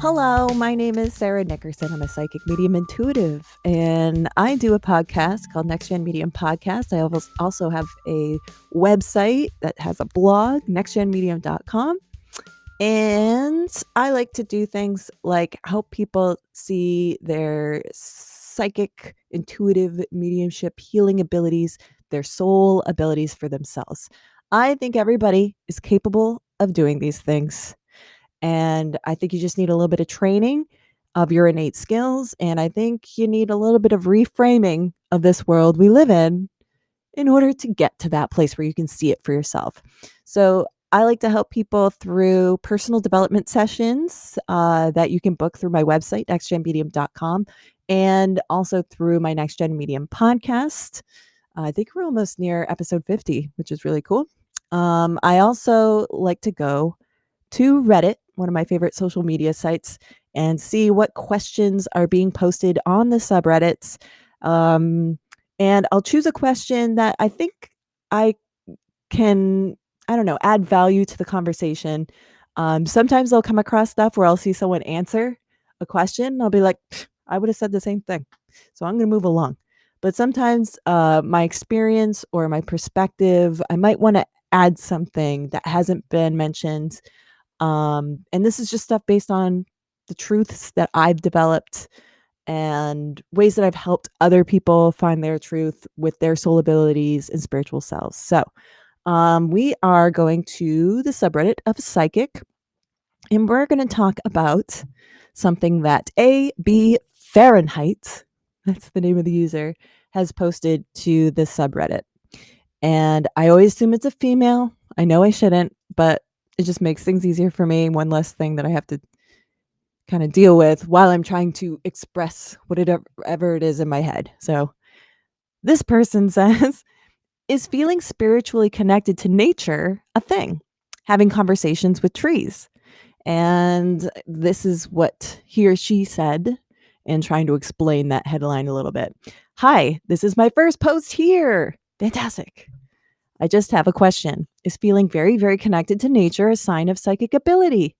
Hello, my name is Sarah Nickerson. I'm a psychic medium intuitive, and I do a podcast called Next Gen Medium Podcast. I also have a website that has a blog, nextgenmedium.com. And I like to do things like help people see their psychic, intuitive, mediumship, healing abilities, their soul abilities for themselves. I think everybody is capable of doing these things. And I think you just need a little bit of training of your innate skills. And I think you need a little bit of reframing of this world we live in order to get to that place where you can see it for yourself. So I like to help people through personal development sessions that you can book through my website, nextgenmedium.com, and also through my Next Gen Medium podcast. I think we're almost near episode 50, which is really cool. I also like to go to Reddit, one of my favorite social media sites, and see what questions are being posted on the subreddits. And I'll choose a question that I think I can, I don't know, add value to the conversation. Sometimes I'll come across stuff where I'll see someone answer a question. And I'll be like, I would have said the same thing. So I'm going to move along. But sometimes my experience or my perspective, I might want to add something that hasn't been mentioned. And this is just stuff based on the truths that I've developed and ways that I've helped other people find their truth with their soul abilities and spiritual selves. So we are going to the subreddit of psychic, and we're going to talk about something that A.B. Fahrenheit, that's the name of the user, has posted to the subreddit. And I always assume it's a female. I know I shouldn't, but it just makes things easier for me. One less thing that I have to kind of deal with while I'm trying to express whatever it is in my head. So this person says, is feeling spiritually connected to nature a thing? Having conversations with trees. And this is what he or she said, and trying to explain that headline a little bit. Hi, this is my first post here. Fantastic. I just have a question. Is feeling very, very connected to nature a sign of psychic ability?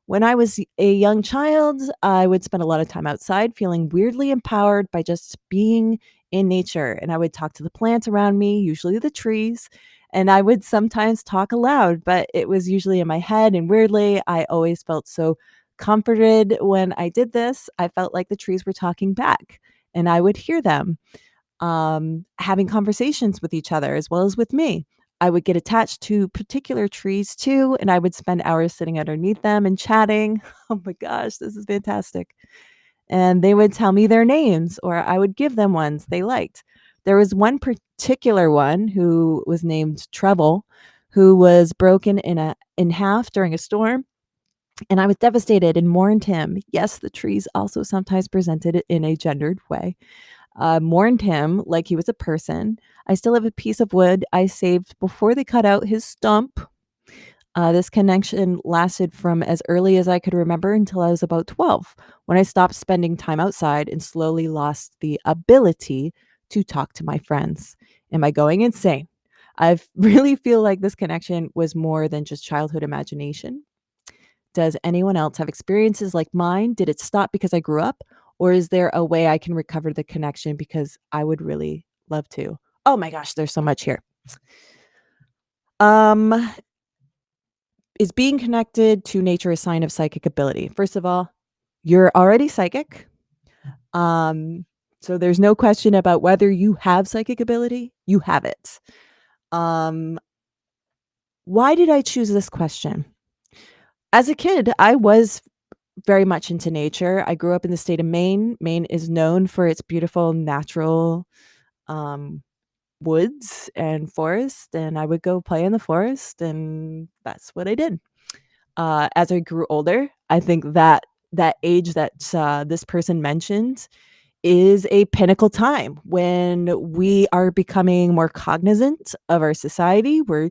When I was a young child, I would spend a lot of time outside feeling weirdly empowered by just being in nature. And I would talk to the plants around me, usually the trees. And I would sometimes talk aloud, but it was usually in my head. And weirdly, I always felt so comforted when I did this. I felt like the trees were talking back and I would hear them having conversations with each other as well as with me. I would get attached to particular trees too, and I would spend hours sitting underneath them and chatting. Oh my gosh, this is fantastic. And they would tell me their names, or I would give them ones they liked. There was one particular one who was named Trevol, who was broken in half during a storm. And I was devastated and mourned him. Yes, the trees also sometimes presented it in a gendered way. Mourned him like he was a person. I still have a piece of wood I saved before they cut out his stump. This connection lasted from as early as I could remember until I was about 12, when I stopped spending time outside and slowly lost the ability to talk to my friends. Am I going insane? I really feel like this connection was more than just childhood imagination. Does anyone else have experiences like mine? Did it stop because I grew up? Or is there a way I can recover the connection? Because I would really love to. Oh my gosh, there's so much here. Um, is being connected to nature a sign of psychic ability? First of all, you're already psychic. So there's no question about whether you have psychic ability. You have it. Why did I choose this question? As a kid, I was very much into nature. I grew up in the state of Maine. Maine is known for its beautiful natural woods and forest, and I would go play in the forest, and that's what I did. As I grew older, I think that age that this person mentioned is a pinnacle time when we are becoming more cognizant of our society. We're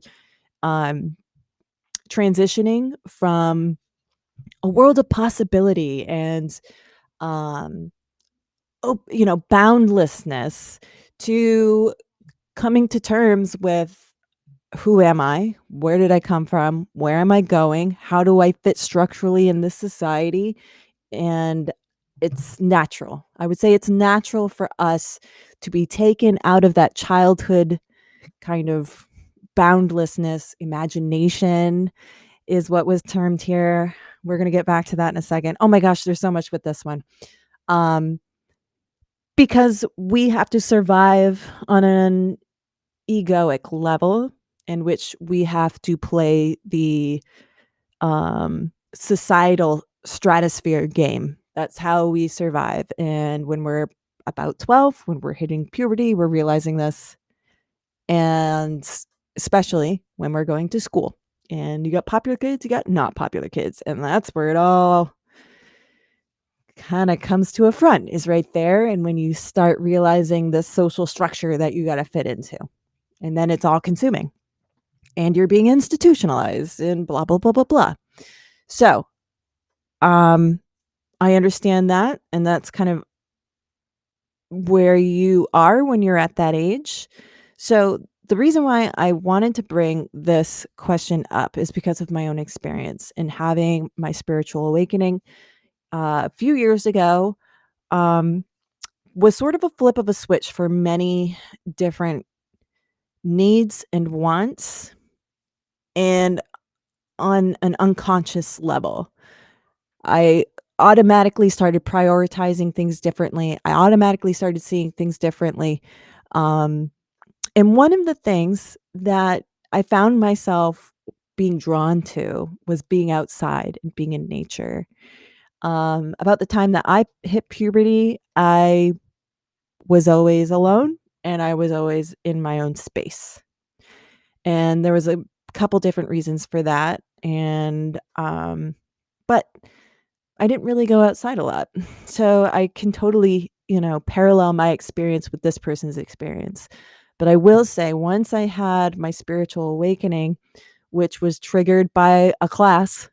transitioning from a world of possibility and boundlessness to coming to terms with who am I? Where did I come from? Where am I going? How do I fit structurally in this society? and it's natural. I would say it's natural for us to be taken out of that childhood kind of boundlessness. Imagination is what was termed here. We're going to get back to that in a second. Oh my gosh, there's so much with this one. Um, because we have to survive on an egoic level in which we have to play the societal stratosphere game. That's how we survive. And when we're about 12, when we're hitting puberty, we're realizing this. And especially when we're going to school. And you got popular kids, you got not popular kids. And that's where it all kind of comes to a front, is right there. And when you start realizing the social structure that you got to fit into, and then it's all consuming and you're being institutionalized and blah, blah, blah, blah, blah. So, I understand that. And that's kind of where you are when you're at that age. So, the reason why I wanted to bring this question up is because of my own experience in having my spiritual awakening a few years ago. Was sort of a flip of a switch for many different needs and wants, and on an unconscious level. I automatically started prioritizing things differently. I automatically started seeing things differently. Um, and one of the things that I found myself being drawn to was being outside and being in nature. About the time that I hit puberty, I was always alone and I was always in my own space. And there was a couple different reasons for that. And but I didn't really go outside a lot. So I can totally, parallel my experience with this person's experience. But I will say once I had my spiritual awakening, which was triggered by a class,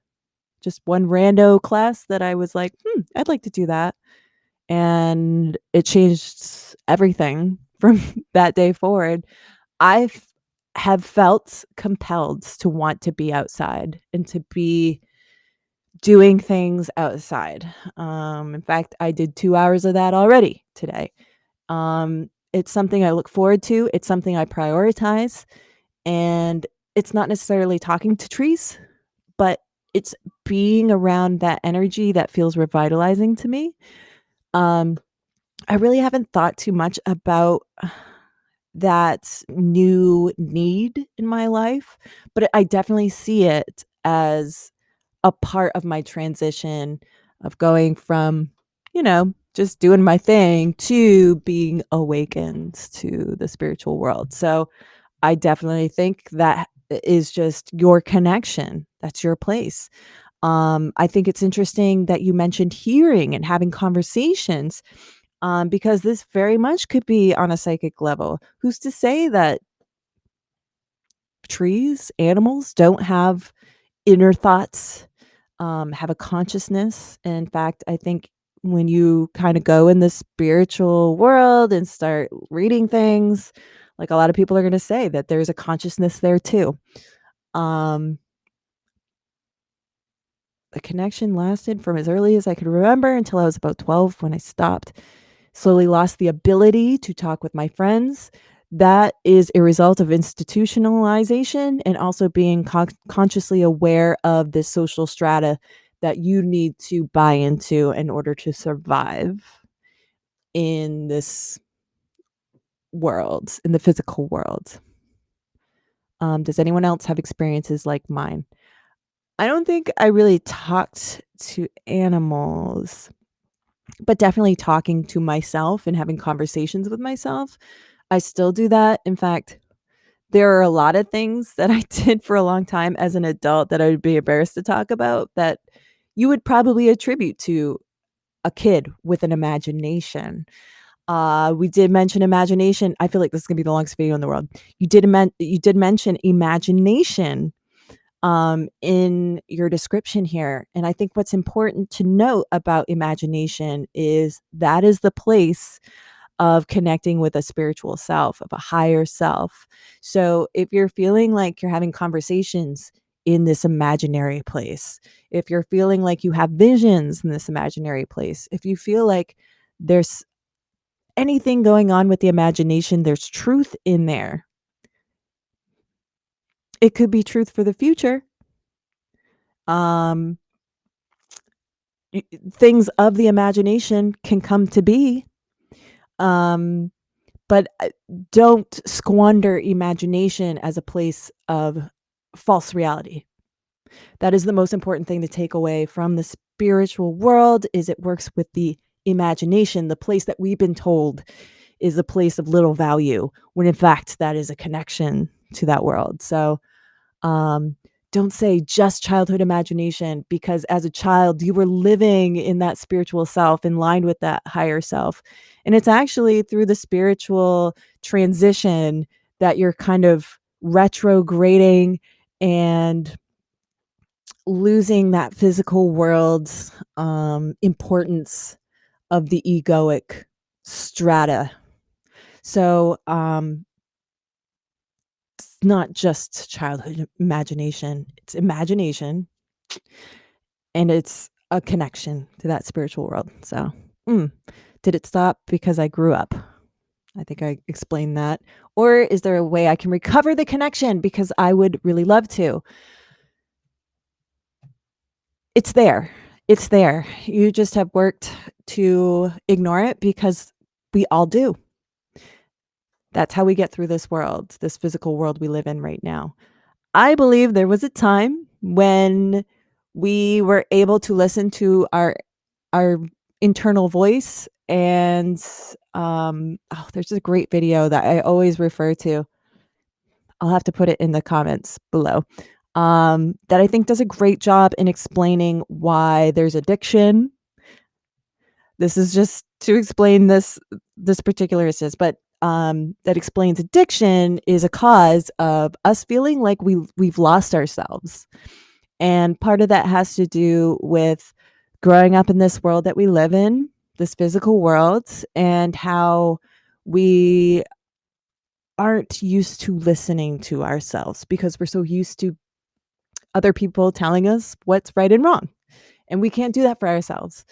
just one rando class that I was like, I'd like to do that. And it changed everything from that day forward. I have felt compelled to want to be outside and to be doing things outside. In fact, I did 2 hours of that already today. It's something I look forward to. It's something I prioritize, and it's not necessarily talking to trees, but it's being around that energy that feels revitalizing to me. Um, I really haven't thought too much about that new need in my life, but I definitely see it as a part of my transition of going from, just doing my thing to being awakened to the spiritual world. So I definitely think that is just your connection. That's your place. I think it's interesting that you mentioned hearing and having conversations, because this very much could be on a psychic level. Who's to say that trees, animals don't have inner thoughts, have a consciousness? In fact, I think when you kind of go in the spiritual world and start reading things, like a lot of people are going to say that there's a consciousness there too. Um, the connection lasted from as early as I could remember until I was about 12 when I stopped. Slowly lost the ability to talk with my friends. That is a result of institutionalization and also being consciously aware of the social strata that you need to buy into in order to survive in this world, in the physical world. Does anyone else have experiences like mine? I don't think I really talked to animals, but definitely talking to myself and having conversations with myself. I still do that. In fact, there are a lot of things that I did for a long time as an adult that I would be embarrassed to talk about that you would probably attribute to a kid with an imagination. We did mention imagination. I feel like this is gonna be the longest video in the world. You did mention imagination in your description here. And I think what's important to note about imagination is that is the place of connecting with a spiritual self, of a higher self. So if you're feeling like you're having conversations in this imaginary place, if you're feeling like you have visions in this imaginary place, if you feel like there's anything going on with the imagination, there's truth in there. It could be truth for the future. Um, things of the imagination can come to be. But don't squander imagination as a place of false reality. That is the most important thing to take away from the spiritual world is it works with the imagination, the place that we've been told is a place of little value, when in fact that is a connection to that world. So um, don't say just childhood imagination, because as a child, you were living in that spiritual self, in line with that higher self. And it's actually through the spiritual transition that you're kind of retrograding and losing that physical world's importance of the egoic strata. So it's not just childhood imagination, it's imagination, and it's a connection to that spiritual world. So did it stop because I grew up? I think I explained that. Or is there a way I can recover the connection? Because I would really love to. It's there. It's there. You just have worked to ignore it, because we all do. That's how we get through this world, this physical world we live in right now. I believe there was a time when we were able to listen to our internal voice, and there's a great video that I always refer to. I'll have to put it in the comments below. That I think does a great job in explaining why there's addiction. This is just to explain this particular instance, but that explains addiction is a cause of us feeling like we've lost ourselves. And part of that has to do with growing up in this world that we live in, this physical world, and how we aren't used to listening to ourselves, because we're so used to other people telling us what's right and wrong. And we can't do that for ourselves.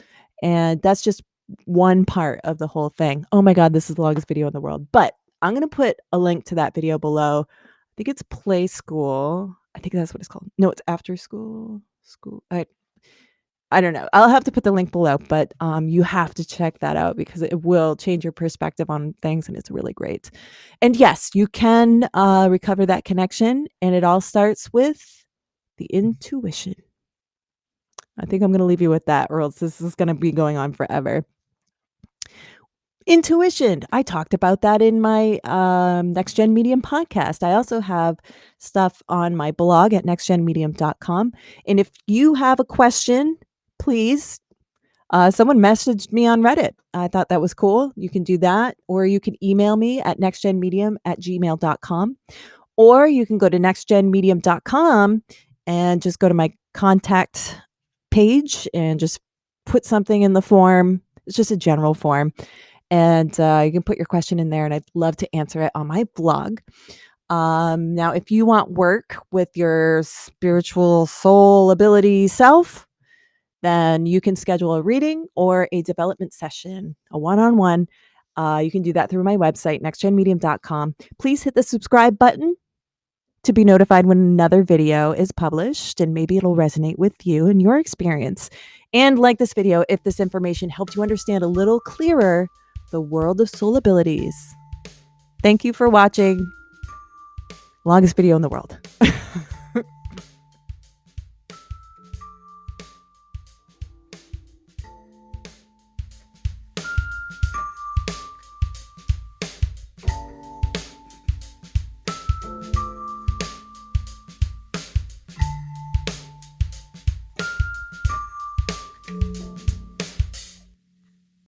And that's just one part of the whole thing. Oh my God, this is the longest video in the world. But I'm going to put a link to that video below. I think it's Play School. I think that's what it's called. No, it's After School. I don't know. I'll have to put the link below, but you have to check that out, because it will change your perspective on things, and it's really great. And yes, you can recover that connection, and it all starts with the intuition. I think I'm going to leave you with that, or else this is going to be going on forever. Intuition. I talked about that in my Next Gen Medium podcast. I also have stuff on my blog at nextgenmedium.com. And if you have a question, please, someone messaged me on Reddit. I thought that was cool. You can do that, or you can email me at nextgenmedium@gmail.com, or you can go to nextgenmedium.com and just go to my contact page and just put something in the form. It's just a general form. And you can put your question in there, and I'd love to answer it on my blog. Now, if you want work with your spiritual soul ability self, then you can schedule a reading or a development session, a one-on-one. You can do that through my website, nextgenmedium.com. Please hit the subscribe button to be notified when another video is published, and maybe it'll resonate with you and your experience. And like this video if this information helped you understand a little clearer the world of soul abilities. Thank you for watching. Longest video in the world.